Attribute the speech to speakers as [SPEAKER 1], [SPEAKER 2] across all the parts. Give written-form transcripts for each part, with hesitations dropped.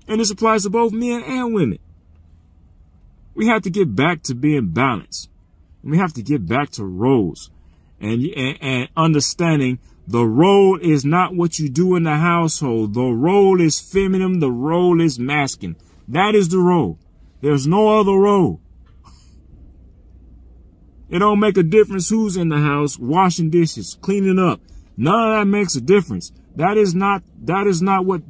[SPEAKER 1] And this applies to both men and women. We have to get back to being balanced. We have to get back to roles and understanding the role is not what you do in the household. The role is feminine. The role is masculine. That is the role. There's no other role. It don't make a difference who's in the house, washing dishes, cleaning up. None of that makes a difference. That is not what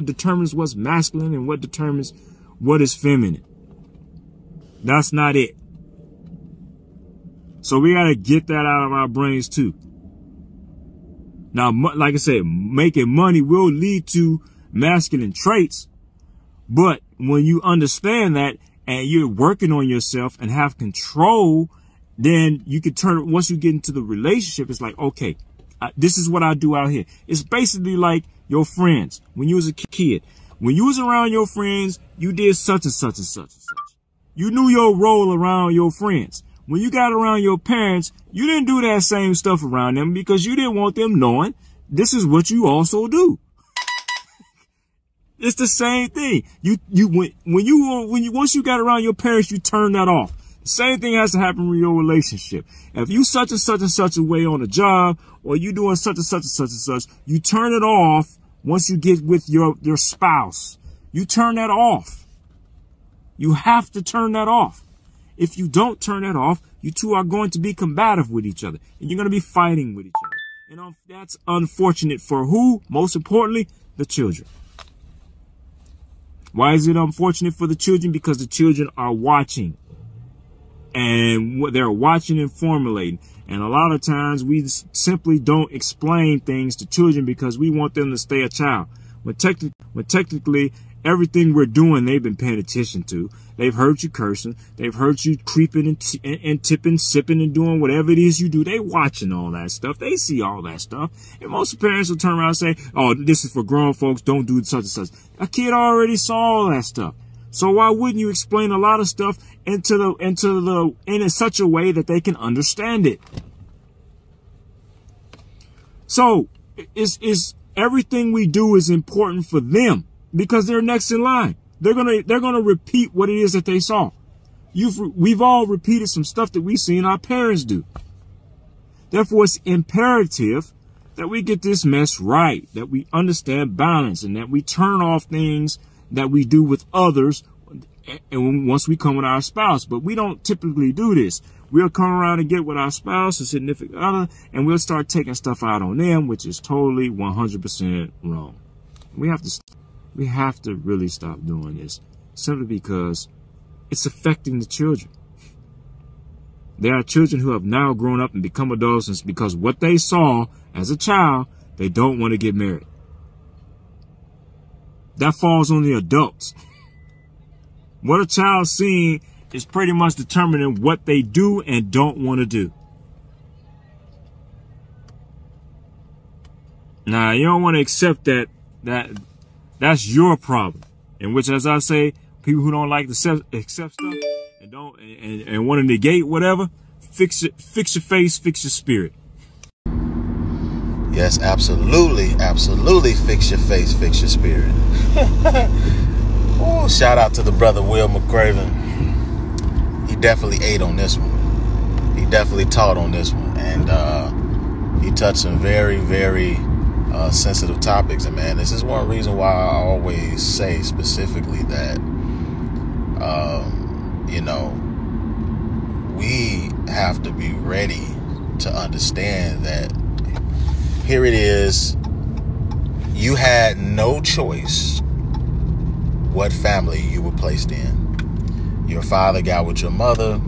[SPEAKER 1] determines what's masculine and what determines what is feminine. That's not it. So we got to get that out of our brains too. Now, like I said, making money will lead to masculine traits. But when you understand that and you're working on yourself and have control, then you can turn, once you get into the relationship, it's like, okay, this is what I do out here. It's basically like your friends. When you was a kid, when you was around your friends, you did such and such and such and such. You knew your role around your friends. When you got around your parents, you didn't do that same stuff around them because you didn't want them knowing this is what you also do. It's the same thing. Once you got around your parents, you turn that off. The same thing has to happen with your relationship. If you such and such a way on a job, or you doing such and such, you turn it off once you get with your spouse. You turn that off. You have to turn that off. If you don't turn that off, you two are going to be combative with each other, and you're going to be fighting with each other. And that's unfortunate for who? Most importantly, the children. Why is it unfortunate for the children? Because the children are watching. And what they're watching and formulating. And a lot of times we simply don't explain things to children because we want them to stay a child. When technically everything we're doing, they've been paying attention to. They've heard you cursing. They've heard you creeping and tipping, sipping and doing whatever it is you do. They watching all that stuff. They see all that stuff. And most parents will turn around and say, oh, this is for grown folks. Don't do such and such. A kid already saw all that stuff. So why wouldn't you explain a lot of stuff in such a way that they can understand it? So is everything we do is important for them because they're next in line. They're gonna repeat what it is that they saw. We've all repeated some stuff that we seen our parents do. Therefore, it's imperative that we get this mess right, that we understand balance, and that we turn off things that we do with others and once we come with our spouse. But we don't typically do this. We'll come around and get with our spouse or significant other, and we'll start taking stuff out on them, which is totally 100% wrong. We have to really stop doing this, simply because it's affecting the children. There are children who have now grown up and become adults because what they saw as a child, they don't want to get married. That falls on the adults. What a child's seeing is pretty much determining what they do and don't want to do. Now, you don't want to accept that's your problem. In which, as I say, people who don't like to accept stuff and want to negate whatever, fix your face, fix your spirit.
[SPEAKER 2] Yes, absolutely, absolutely. Fix your face, fix your spirit. Ooh, shout out to the brother Will McCraven. He definitely ate on this one. He definitely taught on this one, and he touched some very, very sensitive topics. And man, this is one reason why I always say specifically that, we have to be ready to understand that here it is. You had no choice what family you were placed in. Your father got with your mother.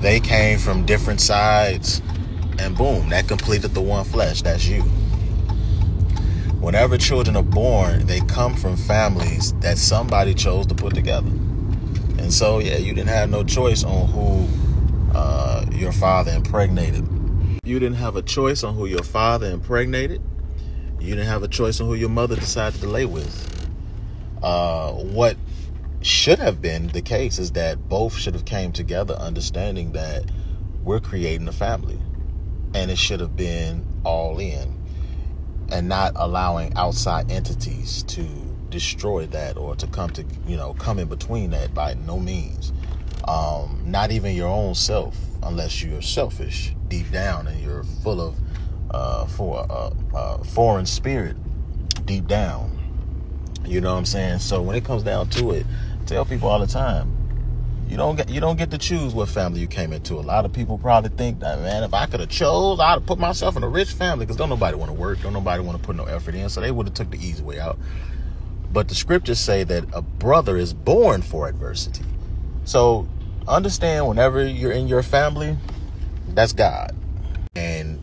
[SPEAKER 2] They came from different sides, and boom, that completed the one flesh. That's you. Whenever children are born, they come from families that somebody chose to put together. And so, yeah, you didn't have no choice on who your father impregnated. You didn't have a choice on who your father impregnated. You didn't have a choice on who your mother decided to lay with. What should have been the case is that both should have came together understanding that we're creating a family. And it should have been all in and not allowing outside entities to destroy that or to come in between that by no means. Not even your own self, unless you're selfish deep down and you're full of foreign spirit deep down. You know what I'm saying? So when it comes down to it, I tell people all the time, you don't get to choose what family you came into. A lot of people probably think that, man, if I could have chose, I'd have put myself in a rich family, because don't nobody want to work, don't nobody want to put no effort in, so they would have took the easy way out. But the scriptures say that a brother is born for adversity. So understand, whenever you're in your family, that's God. And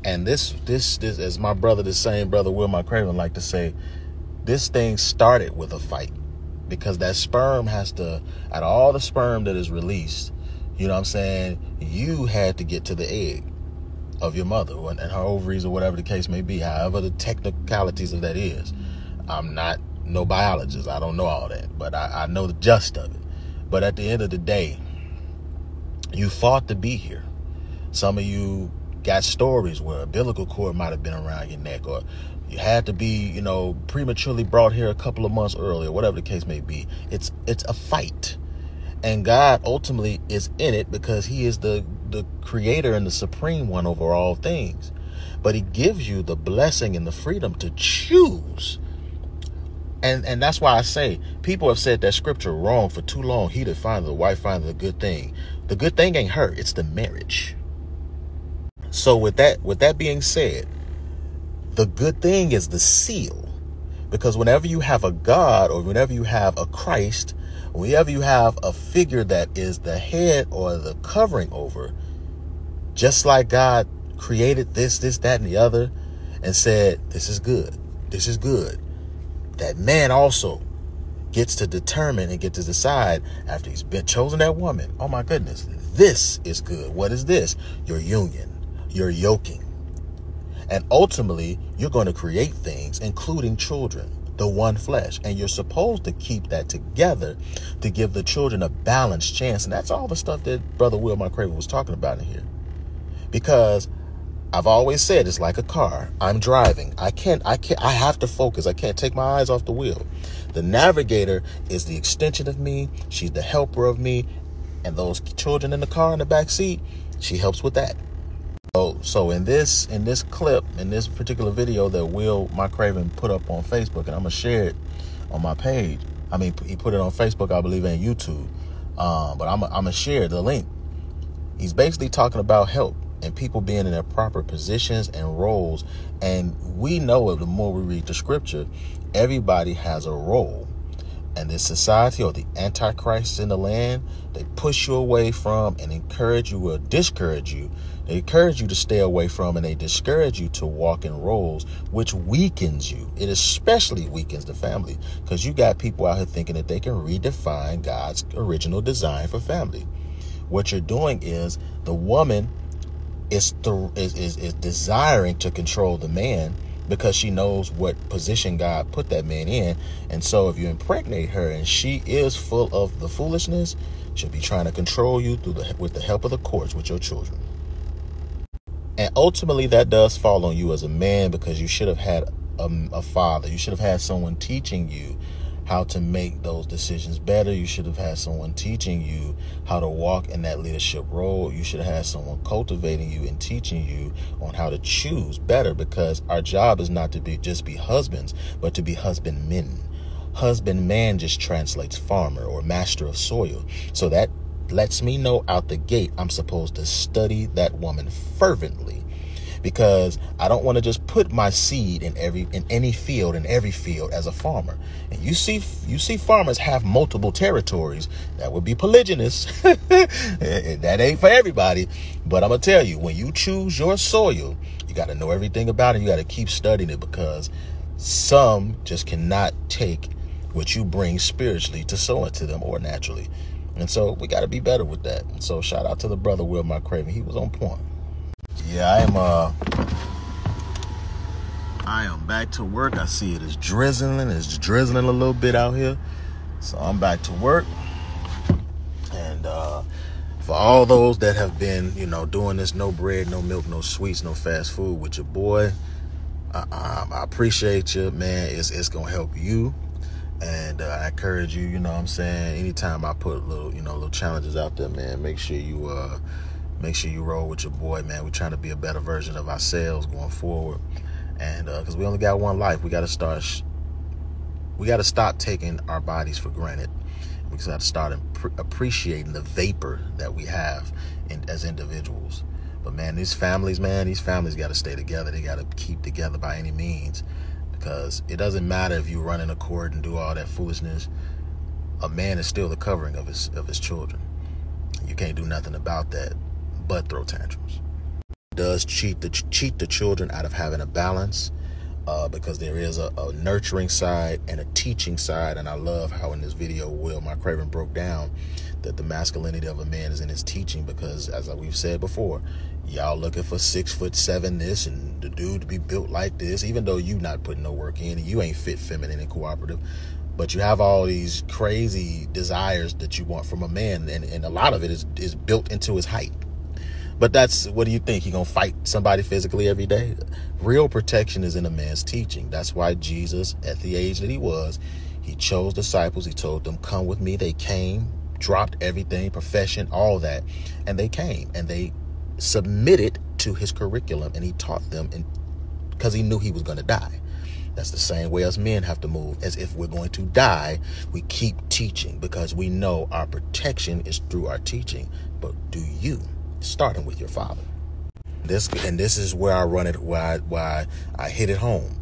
[SPEAKER 2] this as my brother, the same brother Will Craven like to say, this thing started with a fight, because that sperm has to, out of all the sperm that is released, you know what I'm saying, you had to get to the egg of your mother and her ovaries or whatever the case may be, however the technicalities of that is. I'm not no biologist, I don't know all that, but I know the gist of it. But at the end of the day, you fought to be here. Some of you got stories where a umbilical cord might have been around your neck, or you had to be, prematurely brought here a couple of months earlier, whatever the case may be. It's a fight. And God ultimately is in it because he is the creator and the supreme one over all things. But he gives you the blessing and the freedom to choose. And that's why I say, people have said that scripture wrong for too long. He that findeth a wife findeth a good thing. The good thing ain't her, it's the marriage. So with that being said, the good thing is the seal. Because whenever you have a God, or whenever you have a Christ, whenever you have a figure that is the head or the covering over, just like God created this, that, and the other, and said, this is good, this is good, that man also gets to determine and get to decide, after he's been chosen that woman, oh my goodness, this is good. What is this? Your union, your yoking. And ultimately, you're going to create things, including children, the one flesh. And you're supposed to keep that together to give the children a balanced chance. And that's all the stuff that Brother Will Craven was talking about in here. Because I've always said, it's like a car. I'm driving. I have to focus. I can't take my eyes off the wheel. The navigator is the extension of me. She's the helper of me. And those children in the car in the back seat, she helps with that. So in this clip, in this particular video that Will Craven put up on Facebook, and I'm gonna share it on my page. I mean, he put it on Facebook, I believe, and YouTube. But I'm gonna share the link. He's basically talking about help and people being in their proper positions and roles. And we know it, the more we read the scripture, everybody has a role. And this society, or the antichrist in the land, they push you away from and encourage you or discourage you. They encourage you to stay away from, and they discourage you to walk in roles, which weakens you. It especially weakens the family, because you got people out here thinking that they can redefine God's original design for family. What you're doing is, the woman is desiring to control the man, because she knows what position God put that man in. And so if you impregnate her and she is full of the foolishness, she'll be trying to control you with the help of the courts with your children. And ultimately that does fall on you as a man, because you should have had a father. You should have had someone teaching you how to make those decisions better. You should have had someone teaching you how to walk in that leadership role. You should have had someone cultivating you and teaching you on how to choose better, because our job is not to just be husbands, but to be husbandmen. Husbandman just translates farmer or master of soil. So that lets me know out the gate I'm supposed to study that woman fervently, because I don't want to just put my seed in every field as a farmer. And you see farmers have multiple territories. That would be polygynous. That ain't for everybody. But I'm gonna tell you, when you choose your soil, you got to know everything about it. You got to keep studying it, because some just cannot take what you bring spiritually to sow into them, or naturally. And so we got to be better with that. So shout out to the brother Will Craven. He was on point. Yeah, I am back to work. I see it is drizzling. It's drizzling a little bit out here. So I'm back to work. And for all those that have been, doing this no bread, no milk, no sweets, no fast food with your boy, I appreciate you, man. It's gonna help you, and I encourage you. You know what I'm saying? Anytime I put little challenges out there, man, make sure you roll with your boy, man. We're trying to be a better version of ourselves going forward, and because we only got one life, we got to stop taking our bodies for granted. We got to start appreciating the vapor that we have as individuals. But man, these families got to stay together. They got to keep together by any means, because it doesn't matter if you run in a court and do all that foolishness. A man is still the covering of his children. You can't do nothing about that but throw tantrums. It does cheat the children out of having a balance, because there is a nurturing side and a teaching side. And I love how in this video, Will McCraven broke down that the masculinity of a man is in his teaching, because as we've said before, y'all looking for 6'7" this and the dude to be built like this, even though you not putting no work in and you ain't fit, feminine, and cooperative. But you have all these crazy desires that you want from a man, and a lot of it is built into his height. But what do you think? He gonna fight somebody physically every day? Real protection is in a man's teaching. That's why Jesus, at the age that he was, he chose disciples. He told them, come with me. They came, dropped everything, profession, all that. And they came and they submitted to his curriculum, and he taught them because he knew he was going to die. That's the same way us men have to move. As if we're going to die, we keep teaching, because we know our protection is through our teaching. But do you? Starting with your father. This is where I run it, why I hit it home.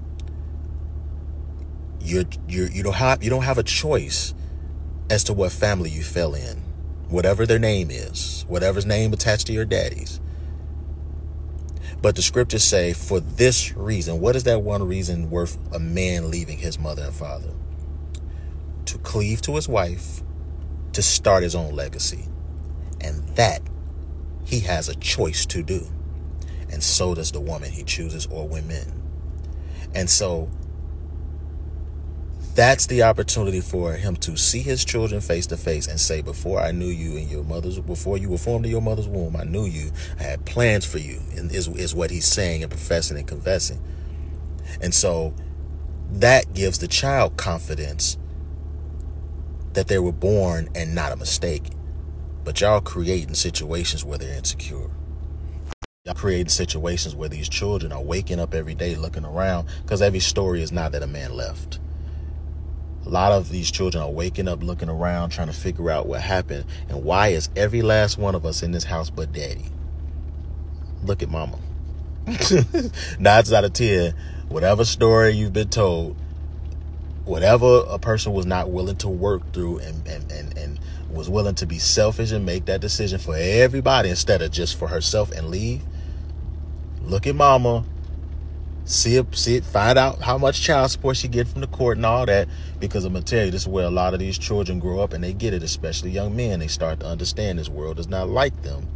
[SPEAKER 2] You don't have a choice as to what family you fell in, whatever their name is, whatever's name attached to your daddy's. But the scriptures say, for this reason. What is that one reason worth a man leaving his mother and father? To cleave to his wife, to start his own legacy. And that he has a choice to do. And so does the woman he chooses, or women. And so that's the opportunity for him to see his children face to face and say, before I knew you before you were formed in your mother's womb, I knew you. I had plans for you, and is what he's saying and professing and confessing. And so that gives the child confidence that they were born and not a mistake. But y'all creating situations where they're insecure. Y'all creating situations where these children are waking up every day looking around, because every story is not that a man left. A lot of these children are waking up looking around, trying to figure out what happened, and why is every last one of us in this house but daddy? Look at mama. 9 out of 10, whatever story you've been told, whatever a person was not willing to work through and was willing to be selfish and make that decision for everybody instead of just for herself and leave. Look at mama. See it, find out how much child support she get from the court and all that. Because I'm going to tell you, this is where a lot of these children grow up and they get it, especially young men. They start to understand this world does not like them.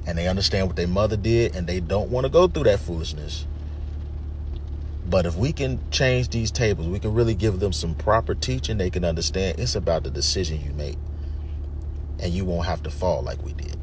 [SPEAKER 2] And they understand what their mother did, and they don't want to go through that foolishness. But if we can change these tables, we can really give them some proper teaching, they can understand it's about the decision you make. And you won't have to fall like we did.